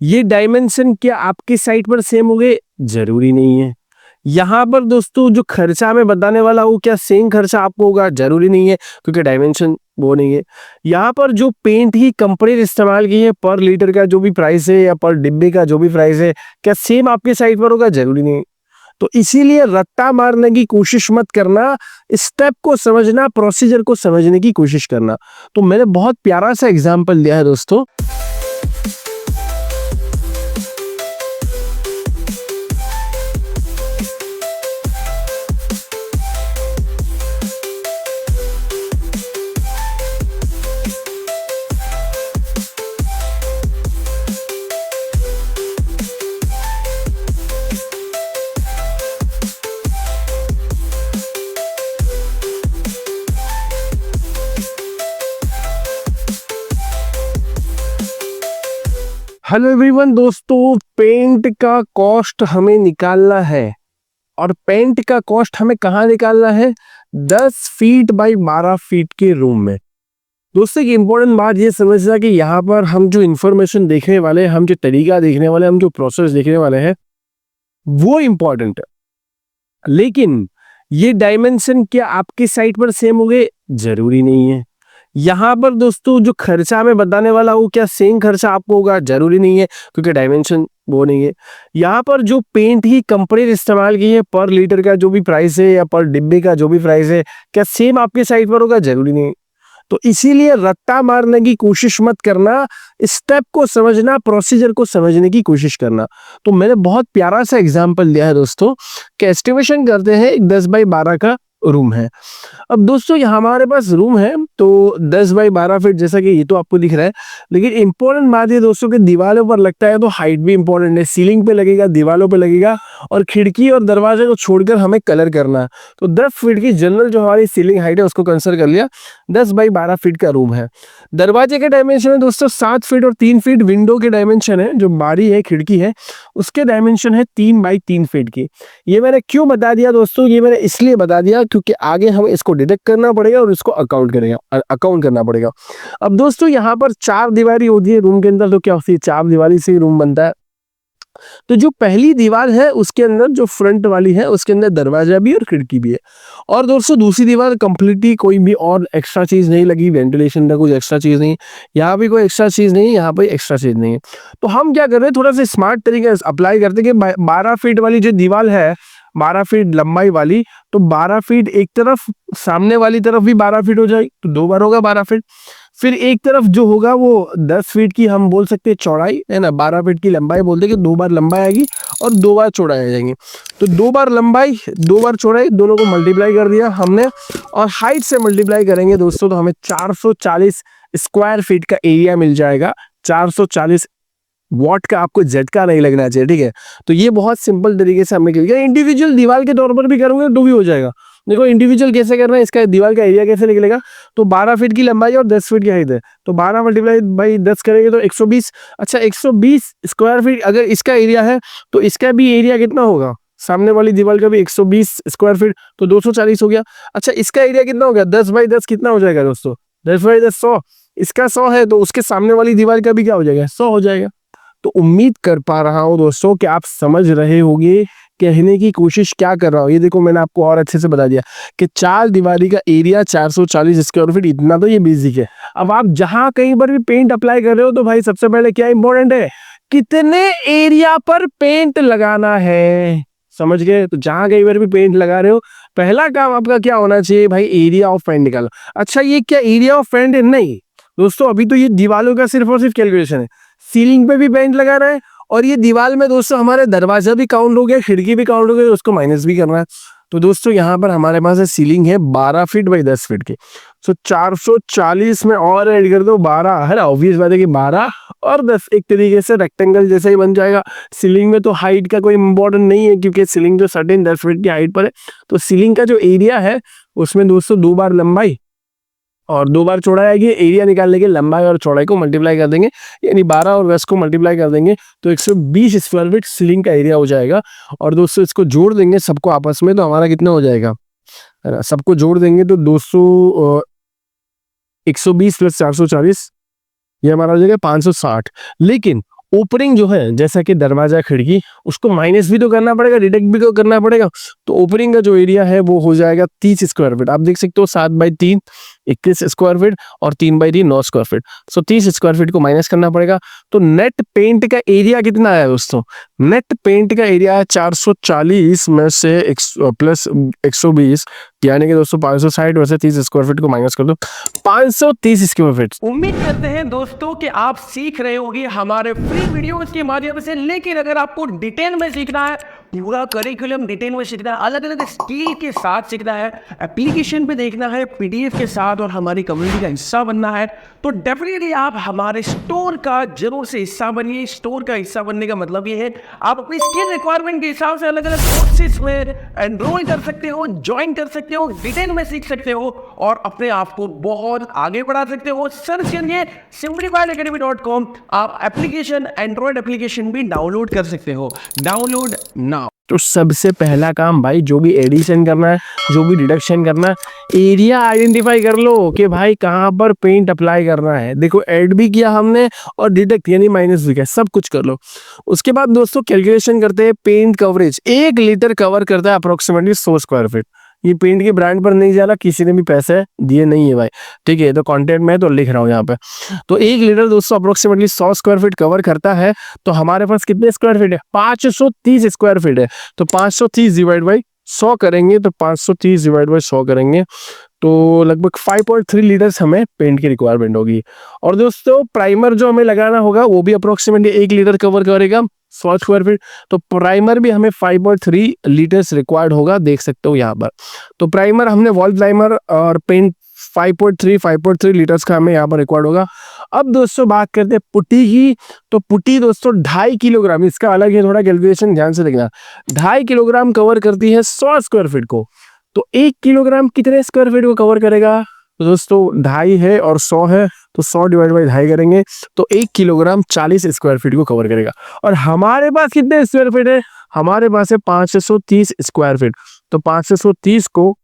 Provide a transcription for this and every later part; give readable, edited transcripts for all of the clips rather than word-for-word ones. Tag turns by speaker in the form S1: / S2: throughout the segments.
S1: ये डायमेंशन क्या आपकी साइट पर सेम होंगे? जरूरी नहीं है। यहाँ पर दोस्तों जो खर्चा मैं बताने वाला हूँ क्या सेम खर्चा आपको होगा? जरूरी नहीं है, क्योंकि डायमेंशन वो नहीं है। यहाँ पर जो पेंट की कंपनी ने इस्तेमाल की है, पर लीटर का जो भी प्राइस है या पर डिब्बे का जो भी प्राइस है, क्या सेम आपके साइट पर होगा? जरूरी नहीं। तो इसीलिए रट्टा मारने की कोशिश मत करना, स्टेप को समझना, प्रोसीजर को समझने की कोशिश करना। तो मैंने बहुत प्यारा सा एग्जाम्पल दिया है दोस्तों। हेलो एवरीवन दोस्तों, पेंट का कॉस्ट हमें निकालना है और पेंट का कॉस्ट हमें कहाँ निकालना है? 10 फीट बाई 12 फीट के रूम में। दोस्तों एक इंपॉर्टेंट बात ये समझना कि यहाँ पर हम जो इंफॉर्मेशन देखने वाले हैं, हम जो तरीका देखने वाले हैं, हम जो प्रोसेस देखने वाले हैं, वो इम्पोर्टेंट है। लेकिन ये डायमेंशन क्या आपकी साइट पर सेम होंगे? जरूरी नहीं है। यहाँ पर दोस्तों जो खर्चा मैं बताने वाला हूँ क्या सेम खर्चा आपको होगा? जरूरी नहीं है, क्योंकि डायमेंशन वो नहीं है। यहाँ पर जो पेंट की कंपनी ने इस्तेमाल की है, पर लीटर का जो भी प्राइस है या पर डिब्बे का जो भी प्राइस है, क्या सेम आपके साइट पर होगा? जरूरी नहीं। तो इसीलिए रट्टा मारने की कोशिश मत करना, स्टेप को समझना, प्रोसीजर को समझने की कोशिश करना। तो मैंने बहुत प्यारा सा एग्जाम्पल दिया है दोस्तों कि एस्टिमेशन करते हैं एक 10 बाई 12 का रूम है। अब दोस्तों यहाँ हमारे पास रूम है तो 10 बाई 12 फीट, जैसा कि ये तो आपको दिख रहा है। लेकिन इंपॉर्टेंट बात ये दोस्तों कि दीवारों पर लगता है तो हाइट भी इंपॉर्टेंट है। सीलिंग पे लगेगा, दीवारों पे लगेगा, और खिड़की और दरवाजे को छोड़कर हमें कलर करना है। तो 10 फीट की जनरल जो हमारी सीलिंग हाइट है उसको कंसिडर कर लिया। 10 बाई 12 फीट का रूम है। दरवाजे के डायमेंशन है दोस्तों 7 फीट और 3 फीट। विंडो के डायमेंशन है, जो बारी है, खिड़की है, उसके डायमेंशन है 3 बाई 3 फीट की। ये मैंने क्यों बता दिया दोस्तों? ये मैंने इसलिए बता दिया क्योंकि आगे हमें इसको डिडक्ट करना पड़ेगा और इसको अकाउंट करना पड़ेगा। अब दोस्तों यहाँ पर 4 दीवारी होती है रूम के अंदर। तो क्या होती है? 4 दीवारी से ही रूम बनता है। तो जो पहली दीवार है उसके अंदर, जो फ्रंट वाली है, उसके अंदर दरवाजा भी और खिड़की भी है। और दोस्तों दूसरी दीवार कंप्लीटली कोई भी और एक्स्ट्रा चीज नहीं लगी, वेंटिलेशन का कुछ एक्स्ट्रा चीज नहीं, यहाँ भी कोई एक्स्ट्रा चीज नहीं, यहाँ पे एक्स्ट्रा चीज नहीं है। तो हम क्या कर रहे हैं, थोड़ा सा स्मार्ट तरीके से अप्लाई करते हैं कि 12 फीट वाली जो दीवार है, 12 फीट लंबाई वाली, तो 12 फीट एक तरफ, सामने वाली तरफ भी 12 फीट हो जाएगी, तो 2 बार होगा 12 फीट। फिर एक तरफ जो होगा वो 10 फीट की हम बोल सकते हैं चौड़ाई, है ना। 12 फीट की लंबाई बोलते हैं कि 2 बार लंबाई आएगी और 2 बार चौड़ाई आ जाएंगी। तो 2 बार लंबाई, 2 बार चौड़ाई, दोनों को मल्टीप्लाई कर दिया हमने, और हाइट से मल्टीप्लाई करेंगे दोस्तों तो हमें 440 स्क्वायर फीट का एरिया मिल जाएगा। 440 वॉट का आपको झटका नहीं लगना चाहिए, ठीक है। तो ये बहुत सिंपल तरीके से हमें इंडिविजुअल दीवार के तौर पर भी करोगे तो भी हो जाएगा। देखो इंडिविजुअल कैसे करना है, इसका दीवार का एरिया कैसे निकलेगा। तो 12 फीट की लंबाई और 10 फीट की हाइट है, तो 12 मल्टीप्लाई बाई 10 करेंगे तो 120। अच्छा 120 स्क्वायर फीट अगर इसका एरिया है, तो इसका भी एरिया कितना होगा? सामने वाली दीवार का भी 120 स्क्वायर फीट, तो 240 हो गया। अच्छा इसका एरिया कितना हो गया? 10 बाई 10 कितना हो जाएगा दोस्तों? 10 बाई 10 100। इसका 100 है तो उसके सामने वाली दीवार का भी क्या हो जाएगा? 100 हो जाएगा। तो उम्मीद कर पा रहा हूं दोस्तों कि आप समझ रहे होंगे कहने की कोशिश क्या कर रहा हूं। ये देखो मैंने आपको और अच्छे से बता दिया कि 4 दीवारी का एरिया 440 स्क्वायर फीट, इतना तो ये बेसिक है। अब आप जहां कहीं पर भी पेंट अप्लाई कर रहे हो तो भाई सबसे पहले क्या इंपॉर्टेंट है? कितने एरिया पर पेंट लगाना है, समझ गए। तो जहां कहीं पर भी पेंट लगा रहे हो, पहला काम आपका क्या होना चाहिए भाई? एरिया ऑफ पेंट निकालो। अच्छा ये क्या एरिया ऑफ पेंट है? नहीं दोस्तों, अभी तो ये दीवारों का सिर्फ और सिर्फ कैलकुलेशन है। सीलिंग पे भी पेंट लगा रहा है, और ये दीवार में दोस्तों हमारे दरवाजा भी काउंट हो गया, खिड़की भी काउंट हो गई, उसको माइनस भी करना है। तो दोस्तों यहाँ पर हमारे पास सीलिंग है 12 फीट बाई 10 फीट की। सो 440 में और ऐड कर दो 12, है ना। ऑब्वियस बात है कि 12 और 10 एक तरीके से रेक्टेंगल जैसा ही बन जाएगा। सीलिंग में तो हाइट का कोई इंपॉर्टेंट नहीं है, क्योंकि सीलिंग जो सर्टेन 10 फीट की हाइट पर है। तो सीलिंग का जो एरिया है उसमें दोस्तों 2 बार लंबाई और 2 बार चौड़ाई आएगी। एरिया निकालने के लंबाई और चौड़ाई को मल्टीप्लाई कर देंगे, यानी 12 और 10 को मल्टीप्लाई कर देंगे तो 120 स्क्वायर फीट सीलिंग का एरिया हो जाएगा। और दोस्तों इसको जोड़ देंगे सबको आपस में, तो हमारा कितना हो जाएगा, है ना। सबको जोड़ देंगे तो 120 प्लस 440, ये हमारा हो जाएगा 560। लेकिन ओपनिंग जो है जैसा कि दरवाजा खिड़की उसको माइनस भी तो करना पड़ेगा, डिडक्ट भी तो करना पड़ेगा। तो ओपनिंग का जो एरिया है वो हो जाएगा 30 स्क्वायर फीट। आप देख सकते हो 7/3 21 स्क्वायर फीट और 3/3 9 स्क्वायर फीट। सो 30 स्क्वायर फीट को माइनस करना पड़ेगा। तो नेट पेंट का एरिया कितना है दोस्तों? नेट पेंट का एरिया है 440 में से प्लस 120, यानी कि दोस्तों 560 में से 30 स्क्वायर फीट को माइनस कर दो, 530 स्क्वायर फीट।
S2: उम्मीद करते हैं दोस्तों कि आप सीख रहे होंगे हमारे फ्री वीडियोस के माध्यम से। लेकिन अगर आपको डिटेल में सीखना है, पूरा करिकुलम डिटेल में सीखना है, अलग अलग स्किल के साथ सीखना है, एप्लीकेशन पे देखना है, पीडीएफ के साथ और हमारी कम्युनिटी का हिस्सा बनना है, तो डेफिनेटली आप हमारे स्टोर का जरूर से हिस्सा बनिए। स्टोर का हिस्सा बनने का मतलब ये है आप अपनी स्किल रिक्वायरमेंट के हिसाब से अलग अलग कोर्सेज में एनरोल कर सकते हो, ज्वाइन कर सकते हो, डिटेल में सीख सकते हो और अपने आप को बहुत आगे बढ़ा सकते हो। सर्च करिए simplifiedacademy.com। आप एप्लीकेशन, एंड्रॉइड एप्लीकेशन भी डाउनलोड कर सकते हो। Download now.
S1: तो सबसे पहला काम भाई, जो भी एडिशन करना है, जो भी डिडक्शन करना है, एरिया आइडेंटिफाई कर लो कि भाई कहाँ पर पेंट अप्लाई करना है। देखो ऐड भी किया हमने और डिडक्ट यानी माइनस भी किया, सब कुछ कर लो। उसके बाद दोस्तों कैलकुलेशन करते हैं पेंट कवरेज। 1 लीटर कवर करता है अप्रोक्सीमेटली 100 स्क्वायर फीट। ये पेंट के ब्रांड पर नहीं जा रहा, किसी ने भी पैसे दिए नहीं है भाई, ठीक है? तो कंटेंट में तो लिख रहा हूँ यहाँ पे। तो 1 लीटर दोस्तों अप्रोक्सीमेटली 100 स्क्वायर फीट कवर करता है। तो हमारे पास कितने स्क्वायर फीट है? 530 स्क्वायर फीट है। तो 530 डिवाइड बाई 100 करेंगे, तो 530 डिवाइड बाई 100 करेंगे तो लगभग 5.3 लीटर्स हमें पेंट की रिक्वायरमेंट होगी। और दोस्तों प्राइमर जो हमें लगाना होगा वो भी अप्रोक्सीमेटली 1 लीटर कवर करेगा 100 स्क्वायर फीट। तो प्राइमर भी हमें 5.3 लीटर्स रिक्वायर्ड होगा, देख सकते हो यहाँ पर। तो प्राइमर हमने वॉल प्राइमर और पेंट 5.3 लीटर्स का हमें यहाँ पर रिक्वायर्ड होगा। अब दोस्तों बात करते हैं पुट्टी की। तो पुट्टी दोस्तों 2.5 किलोग्राम, इसका अलग है थोड़ा कैलकुलेशन, ध्यान से देखना। 2.5 किलोग्राम कवर करती है 100 स्क्वायर फीट को। तो 1 किलोग्राम कितने स्क्वायर फीट को कवर करेगा? तो दोस्तों 2.5 है और 100 है, तो 100 डिवाइड बाई 2.5 करेंगे तो 1 किलोग्राम 40 स्क्वायर फीट को कवर करेगा। और हमारे पास कितने स्क्वायर फीट है? हमारे पास है 530 स्क्वायर फीट। तो 530 को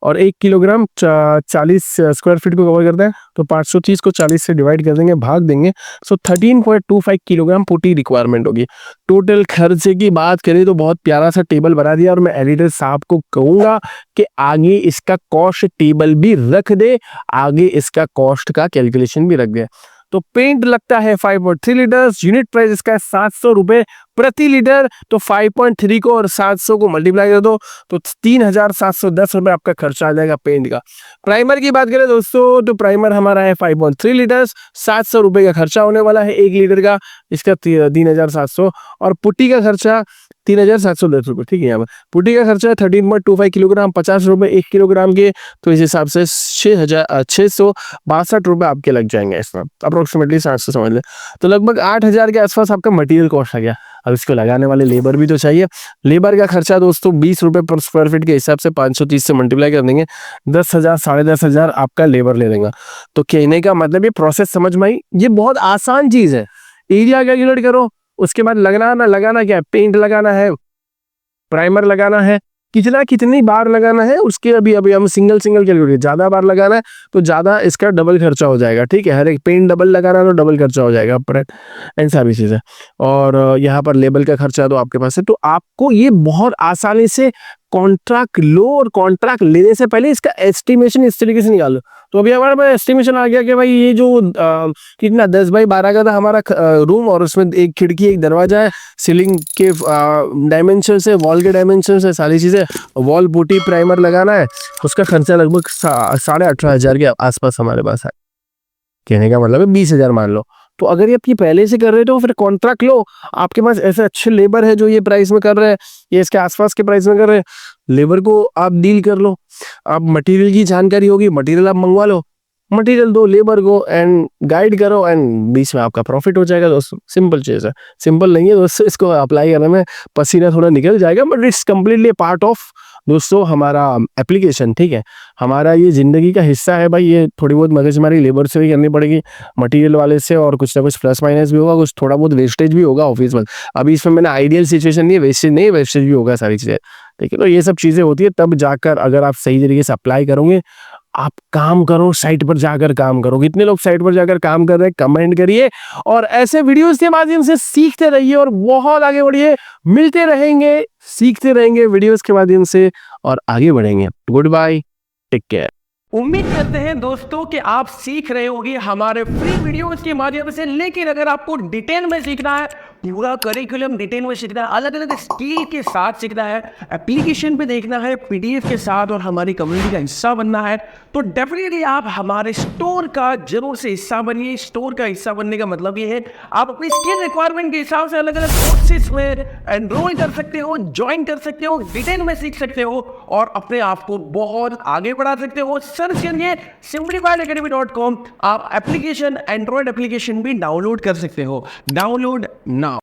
S1: और 1 किलोग्राम 40 स्क्वायर फीट को कवर करता है, तो 530 को 40 से डिवाइड कर देंगे, भाग देंगे। सो 13.25 किलोग्राम पुट्टी रिक्वायरमेंट होगी। टोटल खर्चे की बात करें तो बहुत प्यारा सा टेबल बना दिया, और मैं एडिटर साहब को कहूंगा कि आगे इसका कॉस्ट टेबल भी रख दे, आगे इसका कॉस्ट का कैलकुलेशन भी रख दे। तो पेंट लगता है 5.3 लीटर्स, यूनिट प्राइस इसका है 700 रुपए प्रति लीटर। तो 5.3 को और 700 को मल्टीप्लाई कर दो तो 3,710 रुपए आपका खर्चा आ जाएगा पेंट का। प्राइमर की बात करें दोस्तों तो प्राइमर हमारा है 5.3 लीटर्स, 700 रुपए का खर्चा होने वाला है 1 लीटर का, इसका 3,700। और पुट्टी का खर्चा 3,710 रुपए, ठीक है? यहाँ पर पुट्टी का खर्चा है 13.25 किलोग्राम, 50 रुपए 1 किलोग्राम के, तो इस हिसाब से 6,662 रुपए आपके लग जाएंगे इसमें, अप्रोक्सीमेटली 700 समझ ले। तो लगभग 8,000 के आसपास आपका मटेरियल कॉस्ट आ गया। अब इसको लगाने वाले लेबर भी तो चाहिए। लेबर का खर्चा दोस्तों 20 रुपए पर स्क्वायर फीट के हिसाब से 530 से मल्टीप्लाई कर देंगे, 10,000 10,500 आपका लेबर ले देगा। तो कहने का मतलब ये प्रोसेस समझ में आई, ये बहुत आसान चीज है। एरिया कैलकुलेट करो, उसके बाद लगाना क्या है? पेंट लगाना है, प्राइमर लगाना है, कितनी बार लगाना है उसके अभी हम सिंगल कैलकुलेट। ज्यादा बार लगाना है तो ज्यादा इसका डबल खर्चा हो जाएगा, ठीक है? हर एक पेंट डबल लगाना है तो डबल खर्चा हो जाएगा, एंड सारी चीजें। और यहाँ पर लेबल का खर्चा तो आपके पास है। तो आपको ये बहुत आसानी से कॉन्ट्रैक्ट लो, और कॉन्ट्रैक्ट लेने से पहले इसका एस्टिमेशन इस तरीके से निकालो। तो अभी हमारे पास एस्टिमेशन आ गया कि भाई ये जो कितना 10 बाई 12 का था हमारा रूम, और उसमें एक खिड़की एक दरवाजा है, सीलिंग के डायमेंशन है, वॉल के डायमेंशन है, सारी चीजें, वॉल पुट्टी प्राइमर लगाना है, उसका खर्चा लगभग 18,500 के आसपास हमारे पास है। कहने का मतलब है 20,000 मान लो। तो अगर ये आप ये पहले से कर रहे हो तो फिर कॉन्ट्रैक्ट लो। आपके पास ऐसे अच्छे लेबर है जो ये प्राइस में कर रहे हैं, ये इसके आसपास के प्राइस में कर रहे हैं, लेबर को आप डील कर लो। आप मटेरियल की जानकारी होगी, मटेरियल आप मंगवा लो, मटेरियल दो लेबर को एंड गाइड करो, एंड बीच में आपका प्रॉफिट हो जाएगा दोस्तों। सिंपल चीज है, सिंपल नहीं है दोस्तों, इसको अप्लाई करने में पसीना थोड़ा निकल जाएगा, but it's completely part of दोस्तों हमारा एप्लीकेशन, ठीक है? हमारा ये जिंदगी का हिस्सा है भाई। ये थोड़ी बहुत मगजमारी लेबर से भी करनी पड़ेगी, मटेरियल वाले से, और कुछ ना कुछ प्लस माइनस भी होगा, कुछ थोड़ा बहुत वेस्टेज भी होगा ऑफिस में। अभी इसमें मैंने आइडियल सिचुएशन नहीं है, वेस्टेज नहीं है, वेस्टेज भी होगा सारी चीजें, ठीक है? तो ये सब चीजें होती है, तब जाकर अगर आप सही तरीके से अप्लाई करोगे आप काम करो, साइट पर जाकर काम करो। कितने लोग साइट पर जाकर काम कर रहे हैं कमेंट करिए, और ऐसे वीडियोस के माध्यम से सीखते रहिए और बहुत आगे बढ़िए। मिलते रहेंगे, सीखते रहेंगे वीडियोस के माध्यम से और आगे बढ़ेंगे। Goodbye, take care.
S2: उम्मीद करते हैं दोस्तों कि आप सीख रहे होंगे हमारे फ्री वीडियोस के माध्यम से, लेकिन अगर आपको डिटेल में सीखना है, पूरा करिकुलम डिटेल में सीखना है, अलग अलग स्किल के साथ सीखना है, एप्लीकेशन पे देखना है, पीडीएफ के साथ और हमारी कम्युनिटी का हिस्सा बनना है, तो डेफिनेटली आप हमारे स्टोर का जरूर से हिस्सा बनिए। स्टोर का हिस्सा बनने का मतलब ये है आप अपनी स्किल रिक्वायरमेंट के हिसाब से अलग अलग कोर्सेज में एनरोल कर सकते हो, ज्वाइन कर सकते हो, डिटेल में सीख सकते हो और अपने आप को बहुत आगे बढ़ा सकते हो। सर्च करिए simplifiedacademy.com। आप एप्लीकेशन, एंड्रॉयड एप्लीकेशन भी डाउनलोड कर सकते हो। Download now.